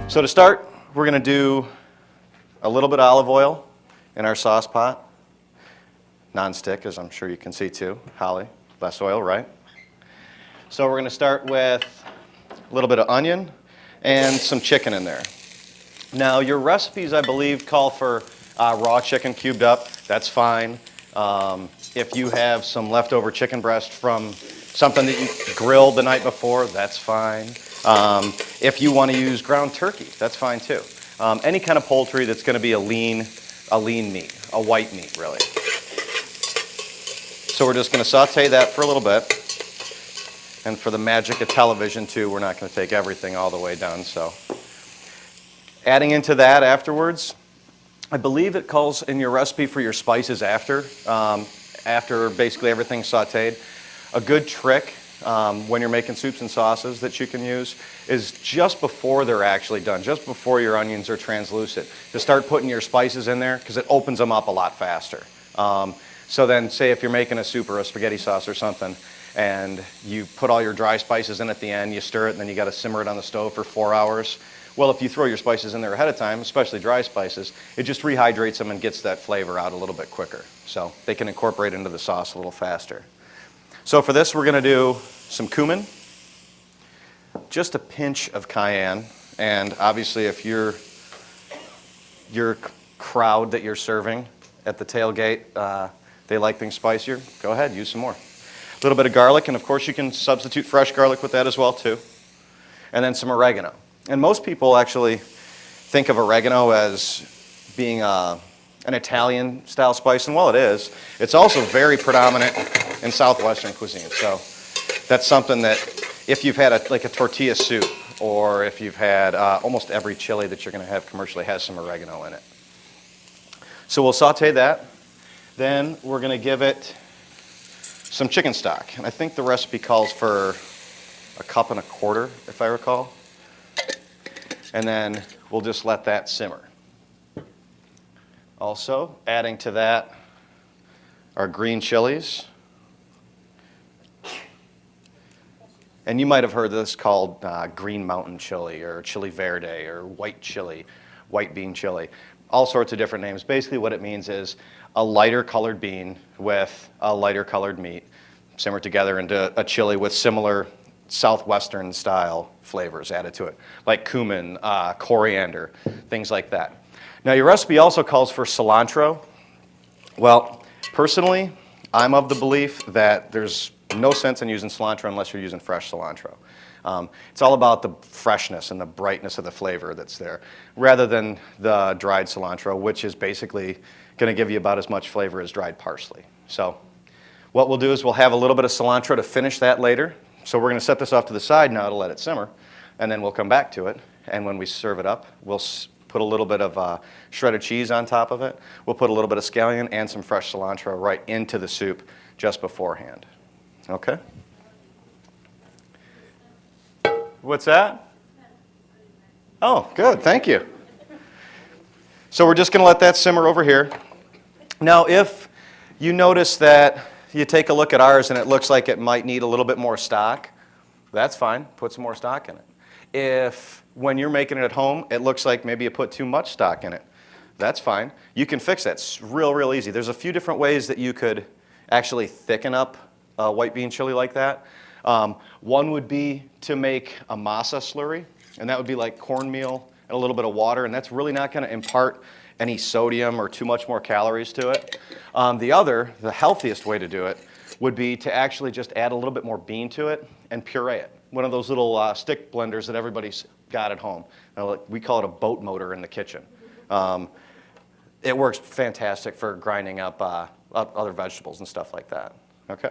So to start, we're going to do a little bit of olive oil in our sauce pot. Non-stick, as I'm sure you can see too. Holly, less oil, right? So we're going to start with a little bit of onion and some chicken in there. Now your recipes, I believe, call for raw chicken cubed up. That's fine. If you have some leftover chicken breast from something that you grilled the night before, that's fine. If you want to use ground turkey, that's fine too. Any kind of poultry that's going to be a lean meat, a white meat really. So we're just going to saute that for a little bit. And for the magic of television too, we're not going to take everything all the way done. So adding into that afterwards, I believe it calls in your recipe for your spices after basically everything's sauteed. A good trick when you're making soups and sauces that you can use is just before they're actually done, just before your onions are translucent, to start putting your spices in there because it opens them up a lot faster. So then say if you're making a soup or a spaghetti sauce or something and you put all your dry spices in at the end, you stir it and then you got to simmer it on the stove for 4 hours. Well, if you throw your spices in there ahead of time, especially dry spices, it just rehydrates them and gets that flavor out a little bit quicker. So they can incorporate into the sauce a little faster. So for this, we're going to do some cumin, just a pinch of cayenne, and obviously if your crowd that you're serving at the tailgate, they like things spicier, go ahead, use some more. A little bit of garlic, and of course you can substitute fresh garlic with that as well too. And then some oregano. And most people actually think of oregano as being an Italian style spice, and while it is, it's also very predominant in Southwestern cuisine. So that's something that if you've had like a tortilla soup, or if you've had almost every chili that you're going to have commercially has some oregano in it. So we'll saute that. Then we're going to give it some chicken stock. And I think the recipe calls for 1.25 cups, if I recall. And then we'll just let that simmer. Also, adding to that our green chilies. And you might have heard this called green mountain chili or chili verde or white chili, white bean chili. All sorts of different names. Basically what it means is a lighter colored bean with a lighter colored meat simmered together into a chili with similar Southwestern style flavors added to it, like cumin, coriander, things like that. Now your recipe also calls for cilantro. Well, personally, I'm of the belief that there's no sense in using cilantro unless you're using fresh cilantro. It's all about the freshness and the brightness of the flavor that's there, rather than the dried cilantro, which is basically going to give you about as much flavor as dried parsley. So what we'll do is we'll have a little bit of cilantro to finish that later. So we're going to set this off to the side now to let it simmer, and then we'll come back to it. And when we serve it up, we'll put a little bit of shredded cheese on top of it. We'll put a little bit of scallion and some fresh cilantro right into the soup just beforehand. Okay? What's that? Oh, good. Thank you. So we're just going to let that simmer over here. Now, if you notice that you take a look at ours and it looks like it might need a little bit more stock, that's fine. Put some more stock in it. If when you're making it at home, it looks like maybe you put too much stock in it, that's fine. You can fix that. It's real easy. There's a few different ways that you could actually thicken up a white bean chili like that. One would be to make a masa slurry, and that would be like cornmeal and a little bit of water, and that's really not going to impart any sodium or too much more calories to it. The healthiest way to do it, would be to actually just add a little bit more bean to it and puree it. One of those little stick blenders that everybody's got at home. We call it a boat motor in the kitchen. It works fantastic for grinding up other vegetables and stuff like that. Okay.